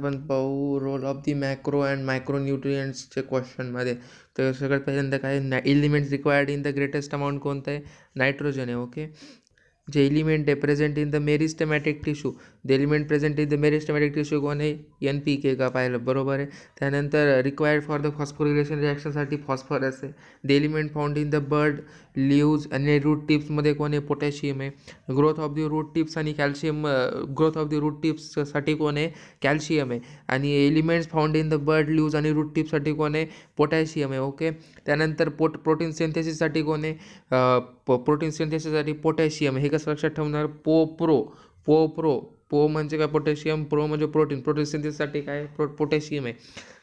आपण पाहू role of the macro and micro न्यूट्रियंट्सचे क्वेश्चनमध्ये. तर सगळ्यात पहिल्यांदा काय elements required in the greatest amount कोणतं आहे? नायट्रोजन आहे. ओके. जे एलिमेंट आहे present in the meristematic tissue, the element present in the meristematic tissue कोण आहे? NPK का पाहिलं बरोबर आहे. त्यानंतर रिक्वायर्ड फॉर द फॉस्फोरिलेशन रिॲक्शनसाठी फॉस्फरस आहे. The element found in the bud leaves आणि रूट टिप्समध्ये कोण आहे? पोटॅशियम आहे. Growth of the root tips आणि calcium, growth of the root टिप्ससाठी कोण आहे? कॅल्शियम आहे. आणि elements found in the bud leaves आणि रूट टिप्ससाठी कोण आहे? पोटॅशियम आहे. ओके. त्यानंतर प्रोटीन सिंथेसिससाठी कोण आहे? प्रोटीन सिंथेसिससाठी पोटॅशियम. हे कसं लक्षात ठेवणार? पो म्हणजे काय? पोटॅशियम. प्रो म्हणजे प्रोटीन सिंथेसिससाठी काय? पोटॅशियम आहे.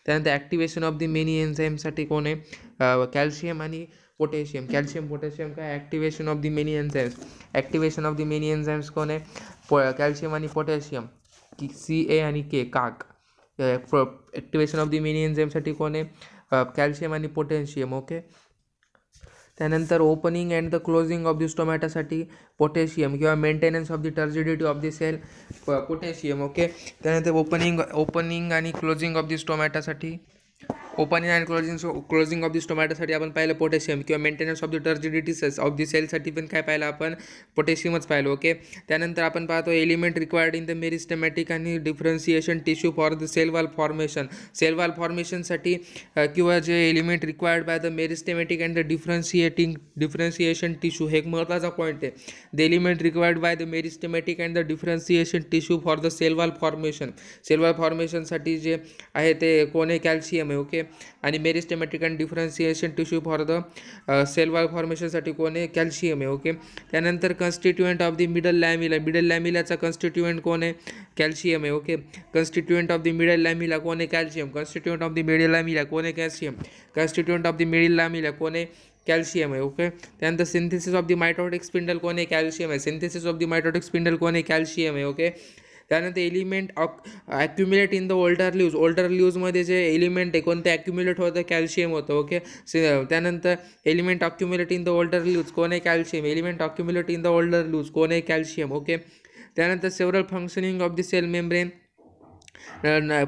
त्यानंतर ॲक्टिवेशन ऑफ द मेनी एन्झाईमसाठी कोण आहे? कॅल्शियम आणि पोटॅशियम. पोटॅशियम काय? Activation of the many enzymes. Activation of the many enzymes कोण आहे? कॅल्शियम आणि पोटॅशियम. CA आणि K काक. ॲक्टिवेशन ऑफ द मेनी एन्झाईमसाठी कोण आहे? कॅल्शियम आणि पोटॅशियम. ओके. त्यानंतर opening and the closing of the स्टोमॅटासाठी पोटॅशियम किंवा maintenance of the turgidity of the cell potassium. Okay. त्यानंतर ओपनिंग आणि क्लोजिंग ऑफ द स्टोमॅटासाठी opening and closing of the स्टोमॅटासाठी आपण पाहिलं पोटॅशियम किंवा maintenance of the turgidity of the सेलसाठी पण काय पाहिलं आपण? पोटॅशियमच पाहिलं. ओके. त्यानंतर आपण पाहतो element required in the meristematic आणि differentiation tissue for the cell wall formation. Cell wall फॉर्मेशनसाठी किंवा जे element required by the meristematic and the differentiation tissue, हे एक महत्त्वाचा पॉईंट आहे. The element required by the meristematic and the differentiation tissue for the cell wall formation. Cell wall फॉर्मेशनसाठी जे आहे ते कोण आहे? कॅल्शियम आहे. ओके. आणि meristematic and differentiation tissue for the cell wall फॉर्मेशनसाठी कोण आहे? कॅल्शियम आहे. ओके. त्यानंतर कन्स्टिट्युएंट ऑफ द मिडल लॅमिलाचा कन्स्टिट्युएंट कोण आहे? कॅल्शियम आहे. ओके. कन्स्टिट्युएंट ऑफ द मिडल लॅमिला कोण आहे? कॅल्शियम. कन्स्टिट्युएंट ऑफ द मिडल लॅमिला कोण आहे? कॅल्शियम. कन्स्टिट्युएंट ऑफ द मिडल लॅमिला कोण आहे? कॅल्शियम आहे. ओके. त्यानंतर synthesis of the mitotic spindle कोण आहे? कॅल्शियम आहे. Synthesis of the mitotic spindle कोण आहे? कॅल्शियम आहे. ओके. त्यानंतर element accumulate in the older लिव्जमध्ये जे एलिमेंट आहे कोणतं ॲक्युम्युलेट होतं? कॅल्शियम होतं. ओके. त्यानंतर element accumulate in the older leaves कोण आहे? Calcium. Element accumulate in the older leaves कोण आहे? कॅल्शियम. ओके. त्यानंतर several functioning of the cell membrane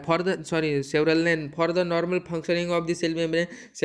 for the normal functioning of the cell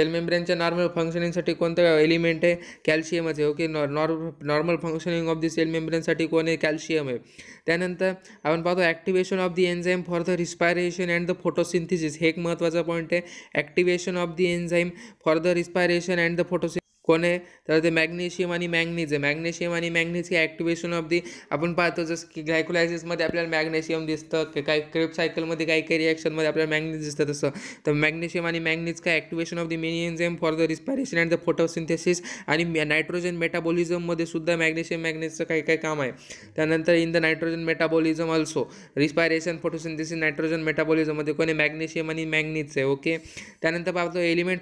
मेम्ब्रेनच्या नॉर्मल फंक्शनिंगसाठी कोणतं एलिमेंट आहे? कॅल्शियमच आहे. Okay. Normal functioning of the cell मेम्ब्रेनसाठी कोण आहे? कॅल्शियम आहे. त्यानंतर आपण पाहतो activation of the enzyme for the respiration and the photosynthesis. हे एक महत्त्वाचा पॉईंट आहे. Activation of the enzyme for the respiration and the photosynthesis कोण आहे? तर ते मॅग्नेशियम आणि मॅंगनीज आहे. मॅग्नेशियम आणि मॅंगनीजची ॲक्टिवेशन ऑफ दी आपण पाहतो जसं की ग्लायकोलायसिसमध्ये आपल्याला मॅग्नेशियम दिसतं, काही क्रेब्स सायकलमध्ये काही रिॲक्शनमध्ये आपल्याला मॅंगनीज दिसतं. तसं तर मॅग्नेशियम आणि मॅंगनीज काय? Activation of the many enzyme for the respiration and the photosynthesis. आणि नायट्रोजन मेटाबॉलिझममध्ये सुद्धा मॅग्नेशियमचं काही काम आहे. त्यानंतर in the nitrogen metabolism also respiration photosynthesis nitrogen मेटाबॉलिझममध्ये कोणी? मॅग्नेशियम आणि मॅंगनीज आहे. ओके. त्यानंतर पाहतो element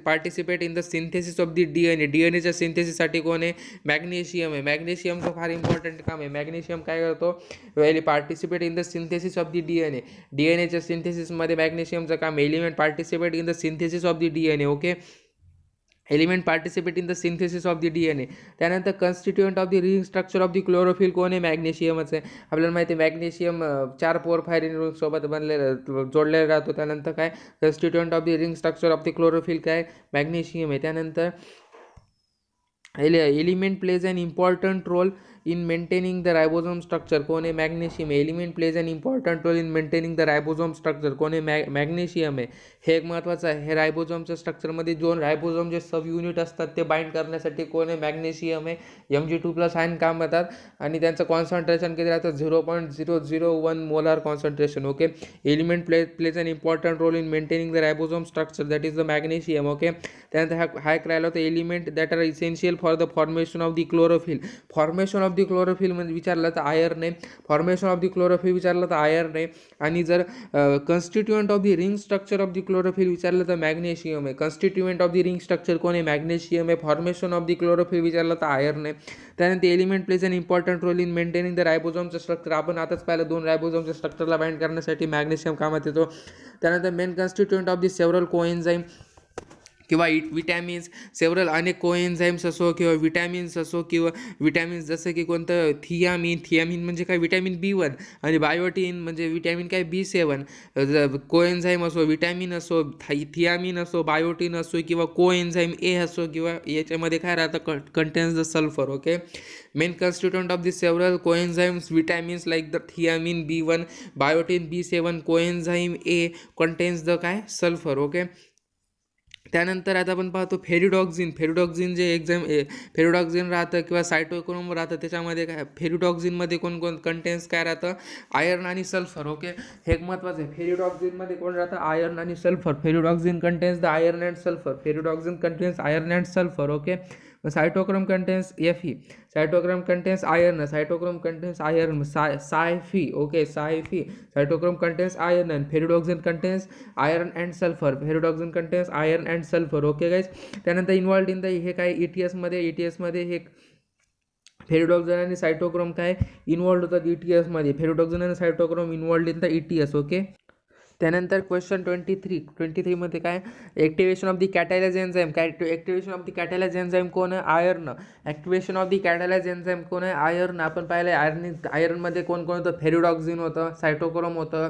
participate in the synthesis of the डीएनएच्या सिंथेसिससाठी कोण आहे? मॅग्नेशियम आहे. मॅग्नेशियमचं फार इम्पॉर्टंट काम आहे. मॅग्नेशियम काय करतो? Participate in the synthesis of the डीएनएच्या सिंथेसिसमध्ये मॅग्नेशियमचं काम. Element participate in the synthesis of the DNA. Okay. Element participate in the synthesis of the DNA. त्यानंतर constituent of the ring structure of the chlorophyll कोण आहे? मॅग्नेशियमच आहे. आपल्याला माहिती आहे मॅग्नेशियम 4 पोरफायरिन सोबत जोडलेला राहतो. त्यानंतर काय? Constituent of the ring structure of the chlorophyll काय? मॅग्नेशियम आहे. त्यानंतर element plays an important role in maintaining the ribosome structure कोण आहे? Magnesium. Element plays an important role in maintaining the ribosome structure कोण आहे? मॅग्नेशियम आहे. हे एक महत्त्वाचं आहे. हे रायबोझोमच्या स्ट्रक्चरमध्ये दोन रायबोझोम जे सब युनिट असतात ते बाइंड करण्यासाठी कोण आहे? मॅग्नेशियम आहे. Mg2+ आयन काम करतात आणि त्यांचं कॉन्सन्ट्रेशन किती राहतं? 0.001 molar concentration. Okay. Element plays an important role in maintaining the ribosome structure that is the magnesium. Okay. त्यानंतर हा एक राहिला होता element that are essential for the formation of the chlorophyll. Formation of the chlorophyll म्हणजे विचारलं तर iron आहे. Formation of the chlorophyll विचारलं तर आयर्न आहे. आणि जर constituent of the ring structure of the chlorophyll विचारलं तर मॅग्नेशियम आहे. Constituent of the ring structure कोण आहे? मॅग्नेशियम आहे. फॉर्मेशन ऑफ द क्लोरोफिल विचारलं तर आयर्न आहे. त्यानंतर element plays an important role in maintaining the रायबोझोमचं स्ट्रक्चर. आपण आताच पाहिलं 2 रायबोझोमच्या स्ट्रक्चरला बाइंड करण्यासाठी मॅग्नेशियम कामात येतो. त्यानंतर मेन कन्स्टिट्युएंट ऑफ द सेव्हरल कोएन्झाईम किंवा विटॅमिन्स सेव्हरल अनेक कोएन्झाईम्स असो किंवा विटॅमिन्स असो किंवा विटॅमिन्स जसं की कोणतं थियामिन म्हणजे काय विटॅमिन B1 आणि बायोटीन म्हणजे विटॅमिन काय B7 कोएन्झाईम असो विटॅमिन असो थियामिन असो बायोटीन असो किंवा कोएन्झाईम ए असो किंवा याच्यामध्ये काय राहतं contains the sulphur okay main constituent of the several coenzymes vitamins like the thiamine B1 biotin B7 coenzyme A contains the काय सल्फर ओके त्यानंतर आता आपण पाहतो फेरिडॉक्झिन जे फेरिडॉक्झिन राहतं किंवा सायटोक्रोम राहतं त्याच्यामध्ये काय फेरिडॉक्झिनमध्ये कोण कंटेन्स काय राहतं आयर्न आणि सल्फर ओके हे एक महत्त्वाचं आहे फेरिडॉक्झिनमध्ये कोण राहतं आयर्न आणि sulphur ferredoxin contains the iron and sulphur ferredoxin contains iron and sulphur okay cytochrome contains Fe cytochrome contains iron cytochrome contains iron Phi okay Phi cytochrome contains iron and ferridoxin contains iron and sulfur ferridoxin contains iron and sulfur okay guys त्यानंतर involved in the हे काय ETS मध्ये हे फेरिडॉक्झिन आणि सायटोक्रोम काय involved होतात ETS मध्ये ferredoxin आणि cytochrome involved in the ETS okay त्यानंतर क्वेश्चन 23 मध्ये काय activation of the catalase enzyme activation of the catalase enzyme कोण आहे iron activation of the catalase enzyme कोण आहे आयर्न आपण पाहिलं आयर्नमध्ये कोण होतं फेरिडॉक्झिन होतं सायटोक्रोम होतं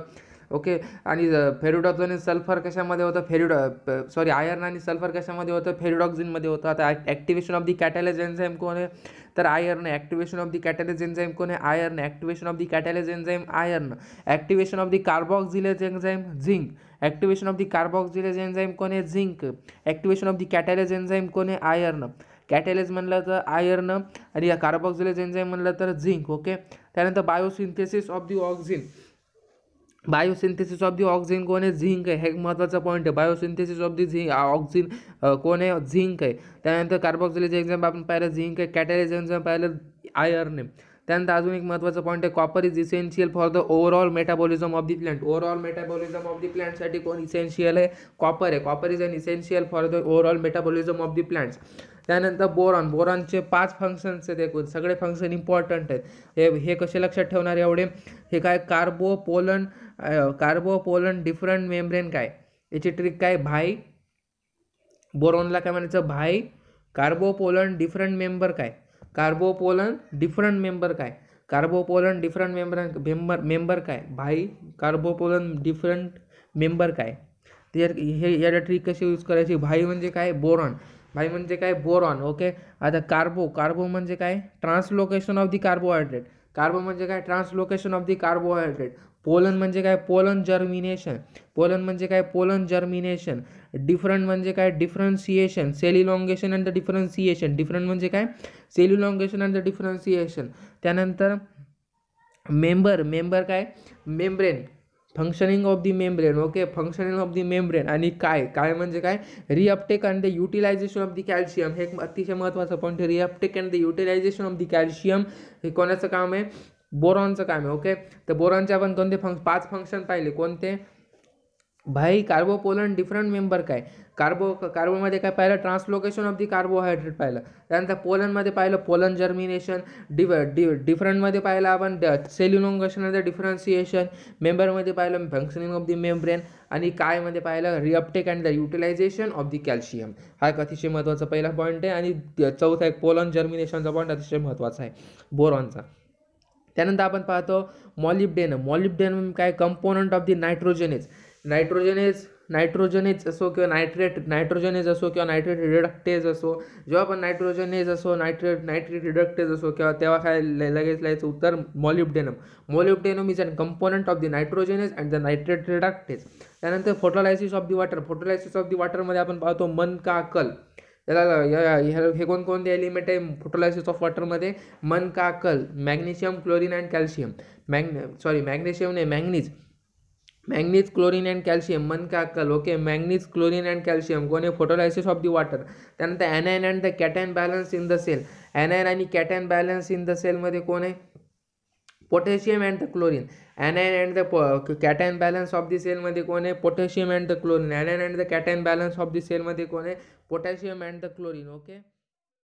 ओके आणि फेरिडॉक्झिन आणि सल्फर कशामध्ये होतं आयर्न आणि सल्फर कशामध्ये होतं फेरिडॉक्झिनमध्ये होतं आता activation of the catalase enzyme कोण आहे तर iron activation of the catalase enzyme कोण आहे iron activation of the catalase enzyme iron activation of the carboxylase enzyme zinc activation of the carboxylase enzyme कोण आहे zinc activation of the catalase enzyme कोण आहे iron कॅटालायज म्हणलं तर iron आणि या कार्बॉक्झिलेज एन्झाईम म्हणलं तर झिंक ओके त्यानंतर बायोसिंथेसिस ऑफ द ऑक्सिन कोण आहे झिंक आहे हे महत्त्वाचा पॉईंट आहे बायोसिंथेसिस ऑफ द ऑक्सिन कोण आहे झिंक आहे त्यानंतर कार्बॉक्झिलेज एन्झाईम आपण पाहिलं झिंक आहे कॅटालायज एन्झाईम पाहिलं आयर्न आहे त्यानंतर अजून एक महत्त्वाचा पॉईंट आहे copper is essential for the overall metabolism of the plant overall metabolism of the प्लांटसाठी कोण इसेन्शियल आहे copper is an essential for the overall metabolism of the plants त्यानंतर बोरॉनचे 5 फंक्शन्स आहेत एकूण सगळे फंक्शन इम्पॉर्टंट आहेत हे कसे लक्षात ठेवणार एवढे हे काय कार्बोपोलन डिफरंट मेम्ब्रेन काय याची ट्रिक काय भाई बोरॉनला काय म्हणायचं भाई कार्बोपोलन डिफरंट मेंबर काय कार्बोपोलन डिफरंट मेंबर काय भाई कार्बोपोलन डिफरंट मेंबर काय तर हे याला ट्रिक कशी यूज करायची भाई म्हणजे काय बोरॉन ओके आता कार्बो म्हणजे काय ट्रान्सलोकेशन ऑफ द कार्बोहायड्रेट म्हणजे काय translocation of the carbohydrate pollen म्हणजे काय पोलन जर्मिनेशन डिफरंट म्हणजे काय differentiation cell elongation and the differentiation different म्हणजे काय cell elongation and the differentiation त्यानंतर मेंबर काय membrane functioning of the membrane okay functioning of the membrane आणि काय म्हणजे काय reuptake and the utilisation of the calcium हे एक अतिशय महत्त्वाचं पॉईंट आहे reuptake and the utilisation of the calcium हे कोणाचं काम आहे बोरॉनचं काम आहे ओके तर बोरॉनचे आपण कोणते 5 फंक्शन पाहिले कोणते भाई कार्बोपोलन डिफरंट मेंबर काय कार्बोमध्ये काय पाहिलं ट्रान्सलोकेशन ऑफ द कार्बोहायड्रेट पाहिलं त्यानंतर पोलनमध्ये पाहिलं पोलन जर्मिनेशन डिफरंटमध्ये पाहिलं आपण cell elongation and the differentiation मेंबरमध्ये पाहिलं फंक्शनिंग ऑफ द मेम्ब्रेन आणि कायमध्ये पाहिलं reuptake and the utilisation of the calcium हा एक अतिशय महत्त्वाचा पहिला पॉईंट आहे आणि चौथा एक पोलन जर्मिनेशनचा पॉईंट अतिशय महत्त्वाचा आहे बोरॉनचा त्यानंतर आपण पाहतो मॉलिब्डेनम काय कंपोनंट ऑफ द नायट्रोजनेज असो किंवा नायट्रोजनेज असो किंवा नायट्रेट रिडक्टेज असो जेव्हा पण नायट्रोजनेज असो नायट्रेट रिडक्टेज असो किंवा तेव्हा काय लगेच लिहायचं उत्तर molybdenum is an component of the nitrogenase and the nitrate reductase त्यानंतर फोटोलायसिस ऑफ द वॉटरमध्ये आपण पाहतो मन का कल त्याला हे कोणते एलिमेंट आहे फोटोलायसिस ऑफ वॉटरमध्ये मन का कल magnesium chlorine and calcium manganese chlorine and calcium मन का कल okay manganese chlorine and calcium कोण फोटोलायसिस ऑफ द वॉटर त्यानंतर anion and the cation balance in the cell anion आणि कॅटायन बॅलन्स इन द सेलमध्ये कोण आहे potassium and the chlorine anion and the cation balance of the सेलमध्ये कोण आहे potassium and the chlorine anion and the cation balance of the सेलमध्ये कोण आहे potassium and the chlorine okay